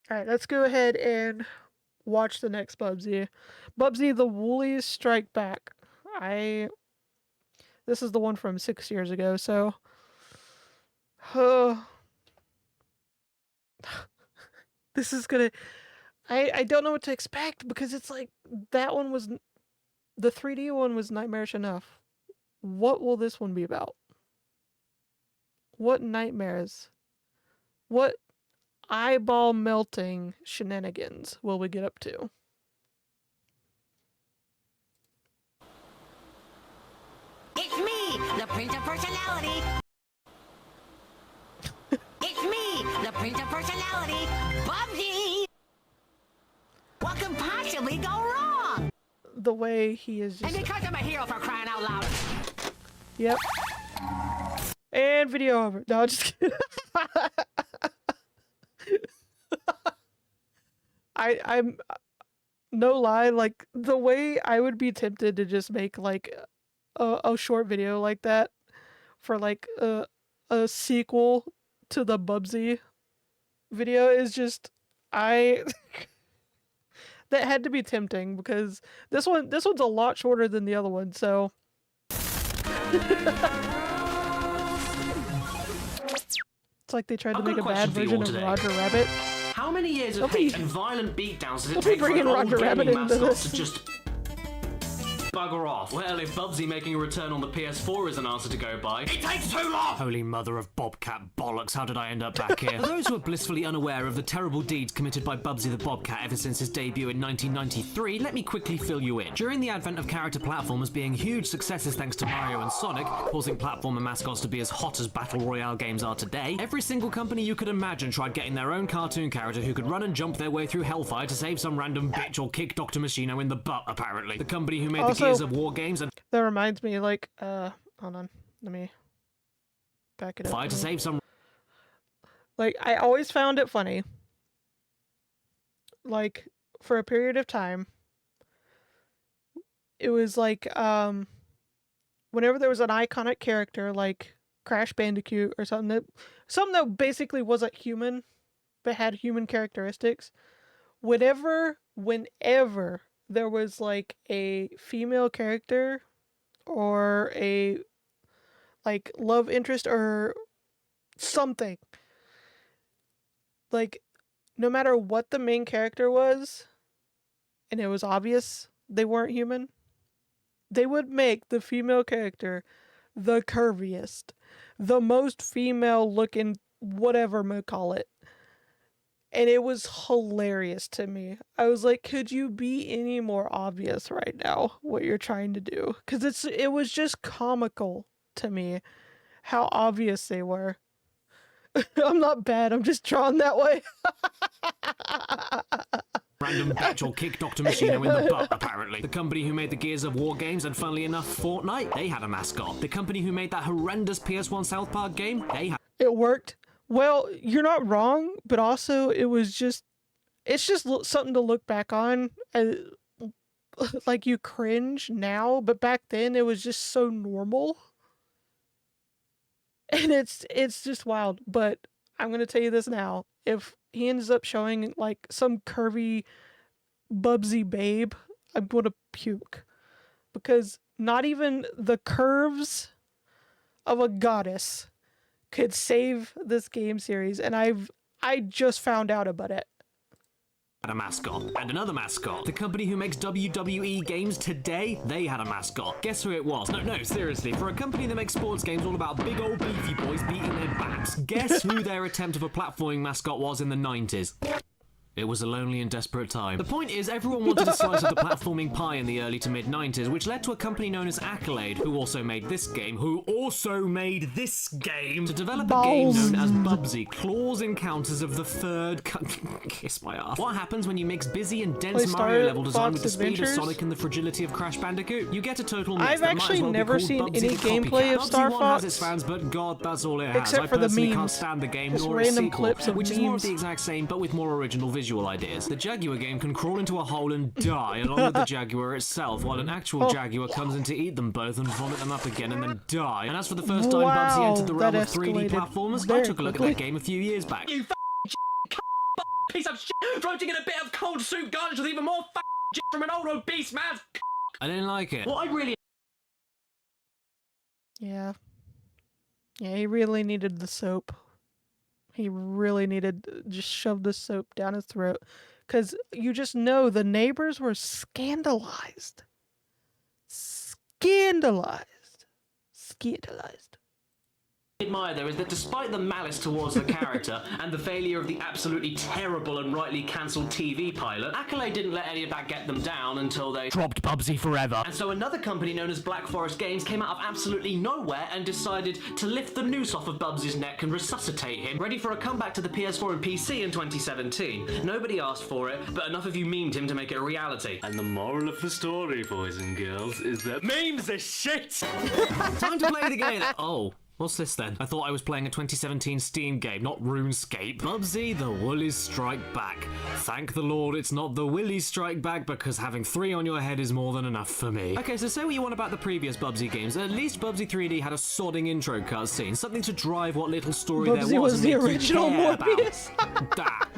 Alright, let's go ahead and watch the next Bubsy. Bubsy, the Woolies Strike Back. This is the one from 6 years ago, so... this is gonna... I don't know what to expect, because it's like, that one was... The 3D one was nightmarish enough. What will this one be about? What nightmares? What eyeball melting shenanigans will we get up to? It's me, the Prince of Personality. It's me, the Prince of Personality, Bubsy. What could possibly go wrong? The way he is just... And because I'm a hero, for crying out loud. Yep. And video over. No, just kidding. I'm no lie, like the way I would be tempted to just make like a short video like that for like a sequel to the Bubsy video is just that had to be tempting, because this one's a lot shorter than the other one, so it's like they tried to make a bad version of Roger Rabbit. How many years of hate and violent beatdowns does it Don't be take for an bringing old Roger Rabbit gaming into mascot this. to just bugger off? Well, if Bubsy making a return on the PS4 is an answer to go by, it takes too long! Holy mother of Bobcat bollocks, how did I end up back here? For those who are blissfully unaware of the terrible deeds committed by Bubsy the Bobcat ever since his debut in 1993, let me quickly fill you in. During the advent of character platformers being huge successes thanks to Mario and Sonic, causing platformer mascots to be as hot as Battle Royale games are today, every single company you could imagine tried getting their own cartoon character who could run and jump their way through hellfire to save some random bitch or kick Dr. Machino in the butt, apparently. The company who made the Gears of War games and that reminds me, like, hold on, let me back it up. to save some... Like, I always found it funny, like, for a period of time, it was like, whenever there was an iconic character, like Crash Bandicoot or something that basically wasn't human, but had human characteristics, whenever there was, like, a female character or a, like, love interest or something, like, no matter what the main character was, and it was obvious they weren't human, they would make the female character the curviest, the most female-looking, whatever we call it. And it was hilarious to me. I was like, could you be any more obvious right now, what you're trying to do? Because it was just comical to me how obvious they were. I'm not bad, I'm just drawn that way. Random bitch or kick Dr. Machino in the butt, apparently. The company who made the Gears of War games, and funnily enough, Fortnite, they had a mascot. The company who made that horrendous PS1 South Park game, they had... It worked. Well, you're not wrong, but also it's just something to look back on. Like, you cringe now, but back then it was just so normal. And it's just wild. But I'm going to tell you this now. If he ends up showing, like, some curvy Bubsy babe, I'm going to puke. Because not even the curves of a goddess could save this game series, and I just found out about it. Had a mascot. And another mascot. The company who makes WWE games today, they had a mascot. Guess who it was? No, seriously. For a company that makes sports games all about big old beefy boys beating their backs, guess who their attempt of a platforming mascot was in the 90s? It was a lonely and desperate time. The point is, everyone wanted a slice of the platforming pie in the early to mid-90s, which led to a company known as Accolade, who also made this game, to develop a game known as Bubsy, Claws Encounters of the Third... Kiss my ass. What happens when you mix busy and dense Mario level design with the speed of Sonic and the fragility of Crash Bandicoot? You get a total mess I've that actually might as well never be called seen Bubsy any the gameplay of Copycat. Star Bubsy 1 Fox, has its fans, but God, that's all it has. except I for the personally memes. can't stand the game Just nor random a sequel, clips of which is more of memes. the exact same, but with more original visual ideas. The Jaguar game can crawl into a hole and die, along with the Jaguar itself, while an actual Jaguar comes in to eat them both and vomit them up again and then die. And as for the first time Bubsy entered the realm of 3D platformers, I took a look at that game a few years back. piece of shit floating in a bit of cold soup garnished with even more shit from an old obese man's I didn't like it. What I really... Yeah. Yeah, he really needed the soap. He really needed to just shove the soap down his throat. Because you just know the neighbors were scandalized. Scandalized. admire though is that despite the malice towards the character and the failure of the absolutely terrible and rightly cancelled TV pilot, Accolade didn't let any of that get them down until they dropped Bubsy forever. And so another company known as Black Forest Games came out of absolutely nowhere and decided to lift the noose off of Bubsy's neck and resuscitate him, ready for a comeback to the PS4 and PC in 2017. Nobody asked for it, but enough of you memed him to make it a reality. And the moral of the story, boys and girls, is that memes are shit! Time to play the game. Oh. What's this then? I thought I was playing a 2017 Steam game, not RuneScape. Bubsy, the Woolies strike back. Thank the Lord it's not the Willies strike back, because having 3 on your head is more than enough for me. Okay, so say what you want about the previous Bubsy games. At least Bubsy 3D had a sodding intro cutscene, something to drive what little story Bubsy there was was and the make original you care Morbius. about that.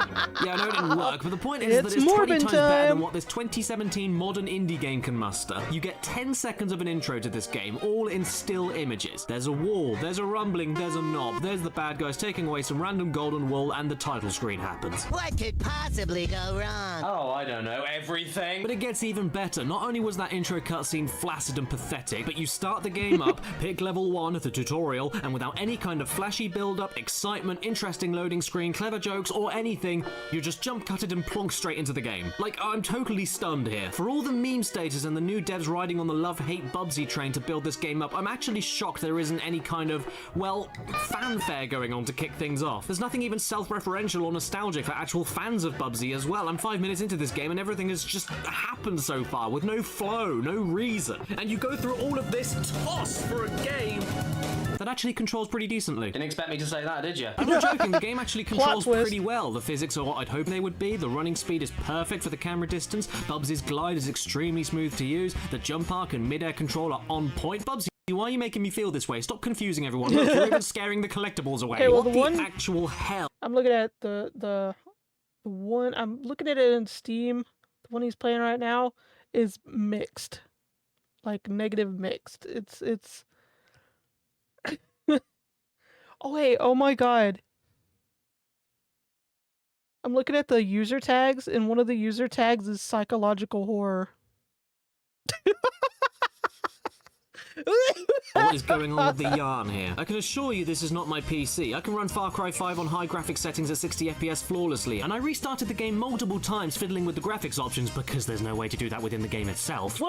Yeah, I know it didn't work, but the point is It's that it's 20 Morbin times better than time. what this 2017 modern indie game can muster. You get 10 seconds of an intro to this game, all in still images. There's a wall, there's a rumbling, there's a knob, there's the bad guys taking away some random golden wool, and the title screen happens. What could possibly go wrong? Oh, I don't know, everything. But it gets even better. Not only was that intro cutscene flaccid and pathetic, but you start the game up, pick level 1, the tutorial, and without any kind of flashy build-up, excitement, interesting loading screen, clever jokes, or anything, you just jump cut it and plonk straight into the game. Like, I'm totally stunned here. For all the meme status and the new devs riding on the love-hate Bubsy train to build this game up, I'm actually shocked there isn't any kind of, well, fanfare going on to kick things off. There's nothing even self-referential or nostalgic for actual fans of Bubsy as well. I'm 5 minutes into this game and everything has just happened so far with no flow, no reason. And you go through all of this toss for a game that actually controls pretty decently. Didn't expect me to say that, did you? I'm not joking, the game actually controls pretty well. The physics are what I'd hoped they would be, the running speed is perfect for the camera distance, Bubsy's glide is extremely smooth to use, the jump arc and mid-air control are on point. Bubsy, why are you making me feel this way? Stop confusing everyone. Look, you're even scaring the collectibles away. Okay, well, what the one- actual hell? I'm looking at the one. I'm looking at it in Steam. The one he's playing right now is mixed, like negative mixed. It's. Oh wait! Oh my god! I'm looking at the user tags, and one of the user tags is psychological horror. What is going on with the yarn here? I can assure you this is not my PC. I can run Far Cry 5 on high graphics settings at 60 FPS flawlessly, and I restarted the game multiple times fiddling with the graphics options because there's no way to do that within the game itself.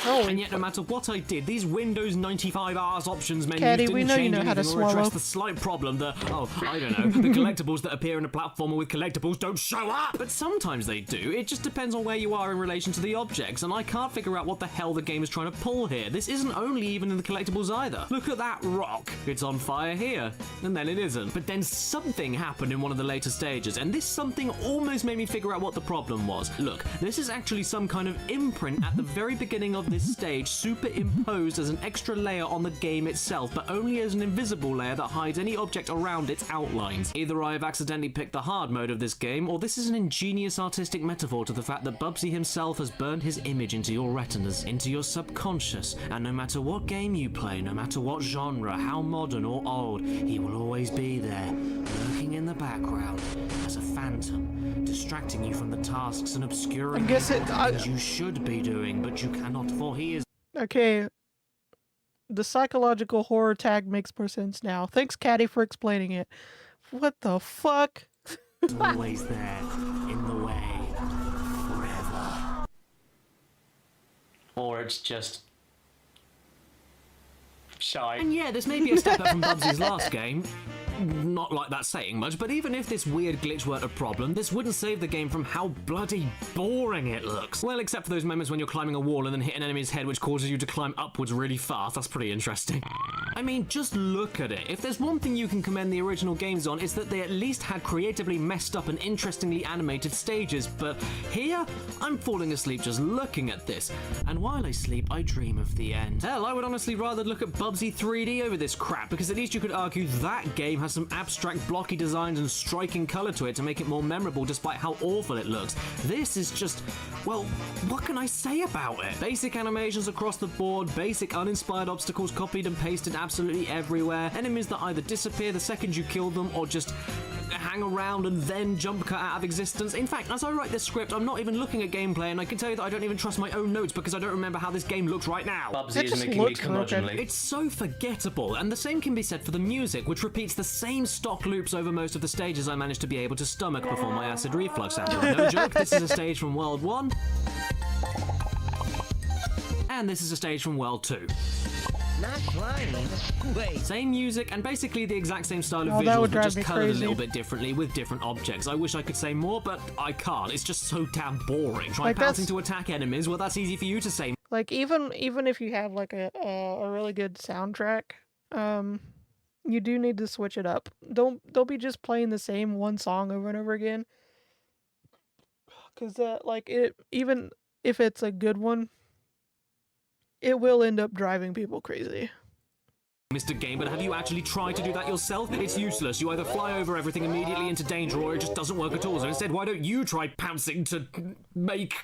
And yet no matter what I did, these Windows 95 hours options menus Caddy, didn't we know you change know how to anything or address swallow. the slight problem that, I don't know, the collectibles that appear in a platformer with collectibles don't show up! But sometimes they do. It just depends on where you are in relation to the objects, and I can't figure out what the hell the game is trying to pull here. This isn't only even in the collectibles either. Look at that rock. It's on fire here, and then it isn't. But then something happened in one of the later stages, and this something almost made me figure out what the problem was. Look, this is actually some kind of imprint at the very beginning of this stage, superimposed as an extra layer on the game itself, but only as an invisible layer that hides any object around its outlines. Either I have accidentally picked the hard mode of this game, or this is an ingenious artistic metaphor to the fact that Bubsy himself has burned his image into your retinas, into your subconscious, and no matter what game you play, no matter what genre, how modern or old, he will always be there, lurking in the background as a phantom, distracting you from the tasks and obscuring things you should be doing, but you cannot, for he is. Okay. The psychological horror tag makes more sense now. Thanks, Caddy, for explaining it. What the fuck? Always there, in the way, forever. Or it's just shy. And yeah, this may be a step up from Bubsy's last game. Not like that's saying much, but even if this weird glitch weren't a problem, this wouldn't save the game from how bloody boring it looks. Well, except for those moments when you're climbing a wall and then hit an enemy's head which causes you to climb upwards really fast. That's pretty interesting. I mean, just look at it. If there's one thing you can commend the original games on, it's that they at least had creatively messed up and interestingly animated stages, but here, I'm falling asleep just looking at this. And while I sleep, I dream of the end. Hell, I would honestly rather look at Bubsy 3D over this crap, because at least you could argue that game has some abstract blocky designs and striking colour to it to make it more memorable despite how awful it looks. This is just, well, what can I say about it? Basic animations across the board, basic uninspired obstacles copied and pasted absolutely everywhere, enemies that either disappear the second you kill them or just hang around and then jump cut out of existence. In fact, as I write this script, I'm not even looking at gameplay, and I can tell you that I don't even trust my own notes because I don't remember how this game looks right now. Bubsy is making me curmudgeonly. It's so forgettable, and the same can be said for the music, which repeats the same stock loops over most of the stages I managed to be able to stomach before my acid reflux happened. No joke, this is a stage from World 1. And this is a stage from World 2. Not flying. Wait. Same music and basically the exact same style of that visuals, would but drive just me coloured a crazy. little bit differently with different objects. I wish I could say more, but I can't. It's just so damn boring. Try Like, pouncing to attack enemies, well, that's easy for you to say. Like even if you have like a really good soundtrack, you do need to switch it up. Don't be just playing the same one song over and over again. Cause like it, even if it's a good one, it will end up driving people crazy. Mr. Game, but have you actually tried to do that yourself? It's useless. You either fly over everything immediately into danger, or it just doesn't work at all. So instead, why don't you try pouncing to make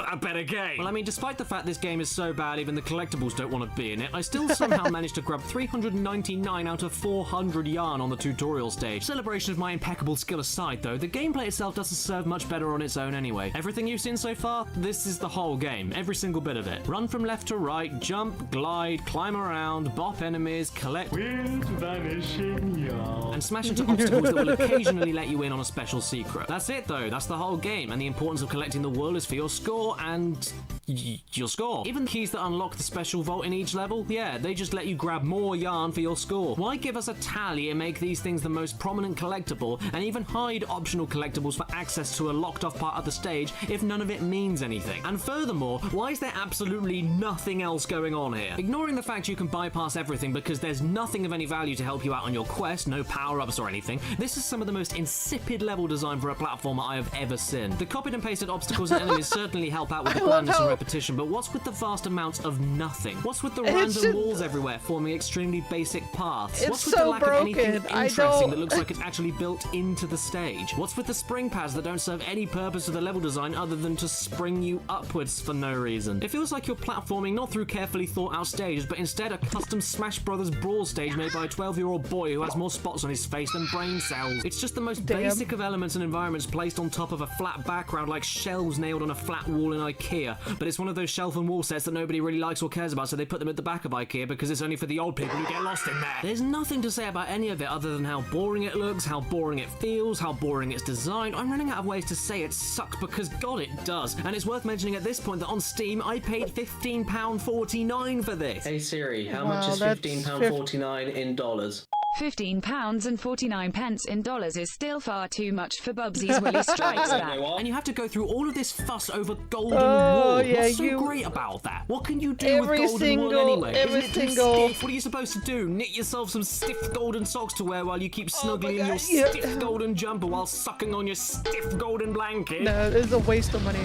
a better game? Well, I mean, despite the fact this game is so bad even the collectibles don't want to be in it, I still somehow managed to grab 399 out of 400 yarn on the tutorial stage. Celebration of my impeccable skill aside, though, the gameplay itself doesn't serve much better on its own anyway. Everything you've seen so far, this is the whole game. Every single bit of it. Run from left to right, jump, glide, climb around, bop enemies, collect... Wind vanishing yarn. and smash into obstacles that will occasionally let you in on a special secret. That's it though, that's the whole game, and the importance of collecting the wool is for your score and your score. Even the keys that unlock the special vault in each level, yeah, they just let you grab more yarn for your score. Why give us a tally and make these things the most prominent collectible, and even hide optional collectibles for access to a locked off part of the stage if none of it means anything? And furthermore, why is there absolutely nothing else going on here? Ignoring the fact you can bypass everything because there's nothing of any value to help you out on your quest, no power-ups or anything, this is some of the most insipid level design for a platformer I have ever seen. The copied and pasted obstacles and enemies certainly help out with the blandness and repetition, but what's with the vast amounts of nothing? What's with the random walls everywhere forming extremely basic paths? It's What's with the so lack of anything broken. I interesting don't- that looks like it's actually built into the stage? What's with the spring pads that don't serve any purpose to the level design other than to spring you upwards for no reason? It feels like you're platforming not through carefully thought out stages, but instead a custom Smash Brothers Brawl stage made by a 12-year-old boy who has more spots on his face than brain cells. It's just the most basic of elements and environments placed on top of a flat background like shelves nailed on a flat wall in IKEA, but it's one of those shelf and wall sets that nobody really likes or cares about, so they put them at the back of IKEA because it's only for the old people who get lost in there. There's nothing to say about any of it other than how boring it looks, how boring it feels, how boring it's designed. I'm running out of ways to say it sucks because God it does. And it's worth mentioning at this point that on Steam I paid £15.49 for this. Hey Siri, how Wow, much is that's £15.49 in dollars? £15.49 in dollars is still far too much for Bubsy's Woolies Strikes You know Back. what? And you have to go through all of this fuss over golden Oh, wool. yeah, What's so you- great about that? What can you do Every with golden single- wool anyway? every Isn't it too single- stiff? What are you supposed to do? Knit yourself some stiff golden socks to wear while you keep snuggling in your God, yeah. stiff golden jumper while sucking on your stiff golden blanket? No, it's a waste of money.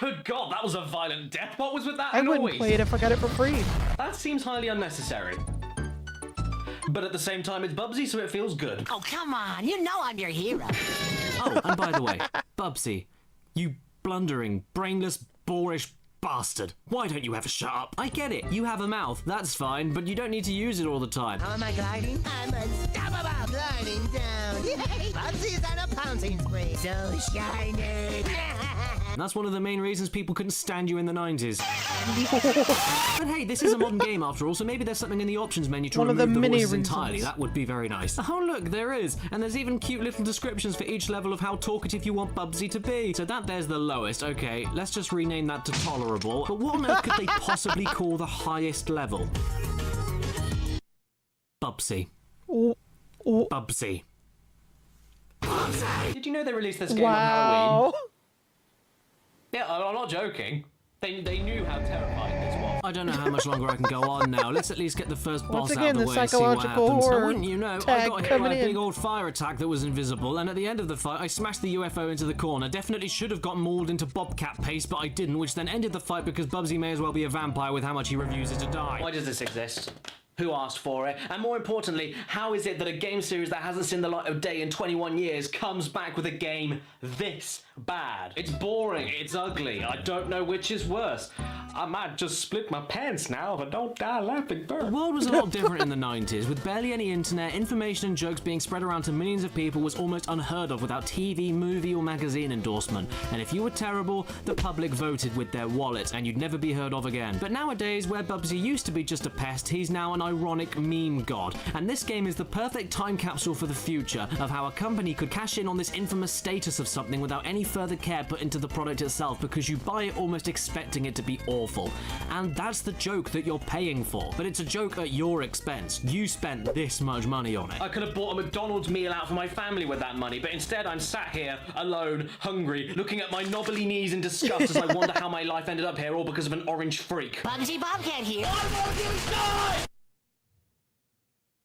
Good God, that was a violent death. What was with that I wouldn't noise? play it if I got it for free. That seems highly unnecessary. But at the same time, it's Bubsy, so it feels good. Oh, come on. You know I'm your hero. Oh, and by the way, Bubsy, you blundering, brainless, boorish bastard. Why don't you ever shut up? I get it, you have a mouth, that's fine, but you don't need to use it all the time. How am I gliding? I'm unstoppable. Gliding down. Yay! Bubsy's on a pouncing spree. So shiny. And that's one of the main reasons people couldn't stand you in the 90s. But hey, this is a modern game after all, so maybe there's something in the options menu to One of remove the the many voices reasons. entirely. That would be very nice. Oh look, there is. And there's even cute little descriptions for each level of how talkative you want Bubsy to be. So there's the lowest. Okay, let's just rename that to tolerable. But what on earth could they possibly call the highest level? Bubsy. Ooh, ooh. Bubsy. Did you know they released this game on Halloween? Wow. Yeah, I'm not joking. They knew how terrifying this was. I don't know how much longer I can go on now. Let's at least get the first boss Once out again, of the the way and see what psychological happens. Now, horror wouldn't you know, I tag got hit by coming a in. big old fire attack that was invisible, and at the end of the fight, I smashed the UFO into the corner. Definitely should have got mauled into bobcat paste, but I didn't, which then ended the fight because Bubsy may as well be a vampire with how much he refuses to die. Why does this exist? Who asked for it? And more importantly, how is it that a game series that hasn't seen the light of day in 21 years comes back with a game this bad? It's boring, it's ugly, I don't know which is worse. I might just split my pants now if I don't die laughing The first. world was a lot different in the 90s. With barely any internet, information and jokes being spread around to millions of people was almost unheard of without TV, movie or magazine endorsement. And if you were terrible, the public voted with their wallet and you'd never be heard of again. But nowadays, where Bubsy used to be just a pest, he's now an ironic meme god. And this game is the perfect time capsule for the future of how a company could cash in on this infamous status of something without any further care put into the product itself, because you buy it almost expecting it to be awful. And that's the joke that you're paying for. But it's a joke at your expense. You spent this much money on it. I could have bought a McDonald's meal out for my family with that money, but instead I'm sat here, alone, hungry, looking at my knobbly knees in disgust as I wonder how my life ended up here, all because of an orange freak. Bubsy Bobcat here.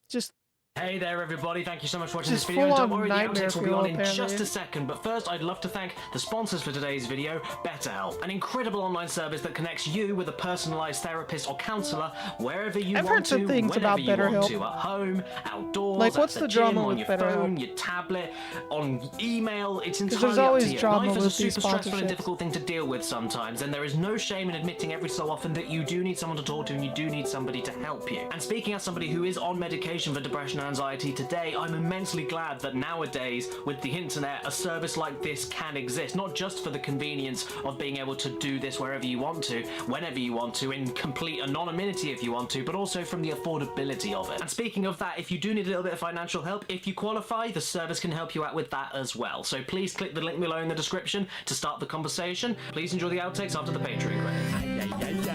Just Hey there everybody, thank you so much for watching Just this video. full-on Don't worry, the nightmare outtakes will be fuel, on in apparently. just a second, but first I'd love to thank the sponsors for today's video, BetterHelp, an incredible online service that connects you with a personalized therapist or counselor wherever you I've want heard some to, things whenever about you want BetterHelp. to, at home, outdoors, Like, at what's the gym, drama on with your BetterHelp? phone, your tablet, on email. It's entirely there's up always to you. drama Life is a with these super stressful and sponsorships. difficult thing to deal with sometimes, and there is no shame in admitting every so often that you do need someone to talk to and you do need somebody to help you. And speaking as somebody who is on medication for depression and anxiety today, I'm immensely glad that nowadays, with the internet, a service like this can exist, not just for the convenience of being able to do this wherever you want to, whenever you want to, in complete anonymity if you want to, but also from the affordability of it. And speaking of that, if you do need a little bit of financial help, if you qualify, the service can help you out with that as well. So please click the link below in the description to start the conversation. Please enjoy the outtakes after the Patreon credits.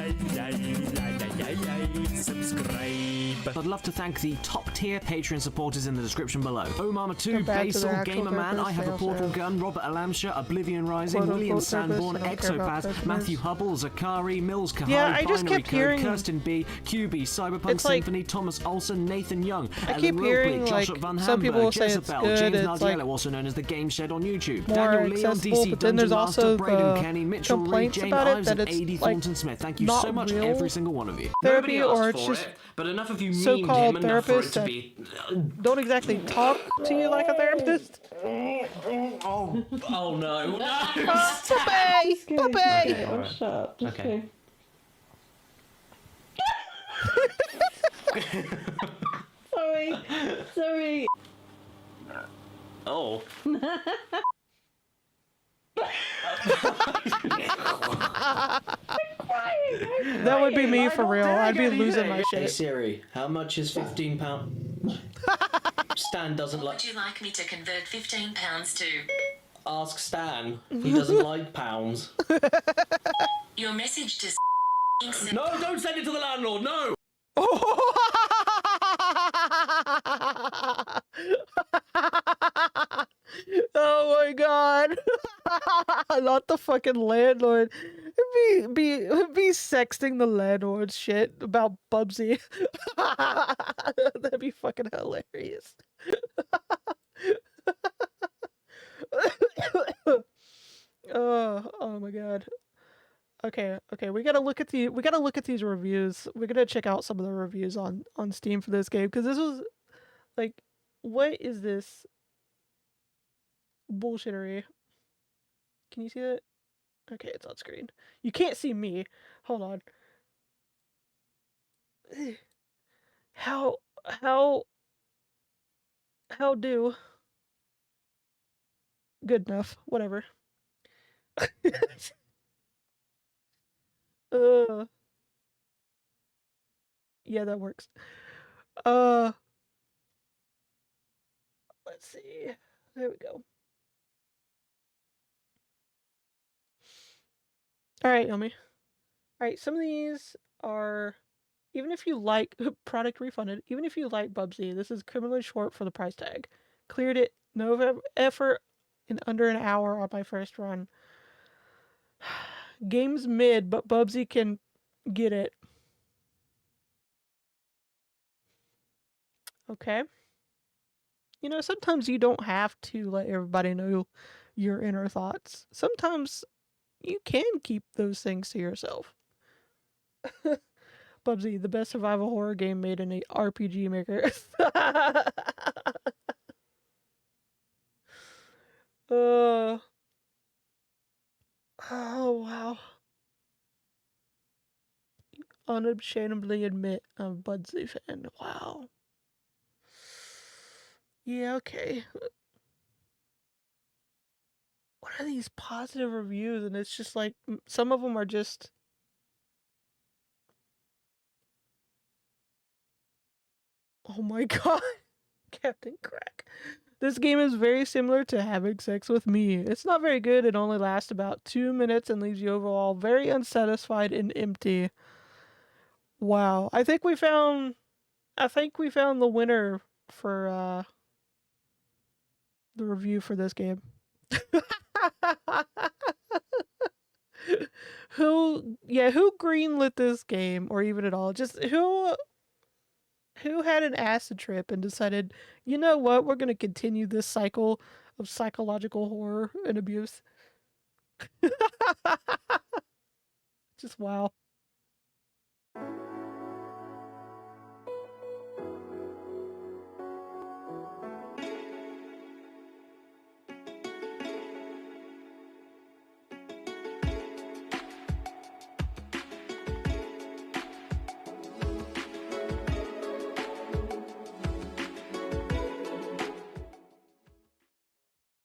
Subscribe. I'd love to thank the top tier Patreon supporters in the description below. Omama 2, Come back to the Basil, actual Gamer Man, therapist, I Have a fails, Portal fails. Gun, Robert Alamsha, Oblivion Rising, Quote, William unquote, therapist, Sanborn, I don't care about Exopath, therapists. Matthew Hubble, Zakari, Mills Kahari, Yeah, I just Binary kept Code, hearing- Kirsten B, QB, Cyberpunk It's like- Symphony, Thomas Olsen, Nathan Young, I Ellen keep Robley, hearing, Joshua like, Van some people Hamburg, say it's Jezebel, good, James it's, Nardiello, like, also known as the Game Shed on YouTube, more Daniel Leon, accessible, DC but then there's Dungeon also Master, Braden the Kenny, Mitchell Reed, complaints Jane about it Ives, that and it's, AD like, Thornton Smith. Thank you not so much, real every single one of you. therapy, Nobody or asked it's for just it, but enough of you memed so-called him enough for it therapists to that be... don't exactly talk to you like a therapist. Oh no. No! Puppy! Puppy! Alright. Shut up. Okay. Sorry. Sorry. Oh. That would be me for real. I'd be losing my Hey shit. Siri, how much is £15? Stan doesn't like... Would you like me to convert £15 to... Ask Stan. He doesn't like pounds. Your message to... No, don't send it to the landlord, no! Oh my god. Not the fucking landlord. Be sexting the landlord shit about Bubsy. That'd be fucking hilarious. Oh my god. Okay, we gotta look at these reviews. We're gonna check out some of the reviews on Steam for this game, because this was like, what is this bullshittery? Can you see it? Okay, it's on screen. You can't see me. Hold on. How do? Good enough. Whatever. Yeah, that works. Let's see. There we go. All right, Yomi. All right, some of these are, even if you like product refunded, even if you like Bubsy, this is criminally short for the price tag. Cleared it, no effort, in under an hour on my first run. Game's mid, but Bubsy can get it. Okay. You know, sometimes you don't have to let everybody know your inner thoughts. Sometimes you can keep those things to yourself. Bubsy, the best survival horror game made in a RPG maker. uh, oh, wow. Unashamedly admit I'm a Bubsy fan. Wow. Yeah, okay. What are these positive reviews? And it's just like, some of them are just... Oh my god. Captain Crack. This game is very similar to having sex with me. It's not very good. It only lasts about 2 minutes and leaves you overall very unsatisfied and empty. Wow. I think we found the winner for the review for this game. who greenlit this game, or even at all? Just who had an acid trip and decided, you know what, we're gonna continue this cycle of psychological horror and abuse. Just wow.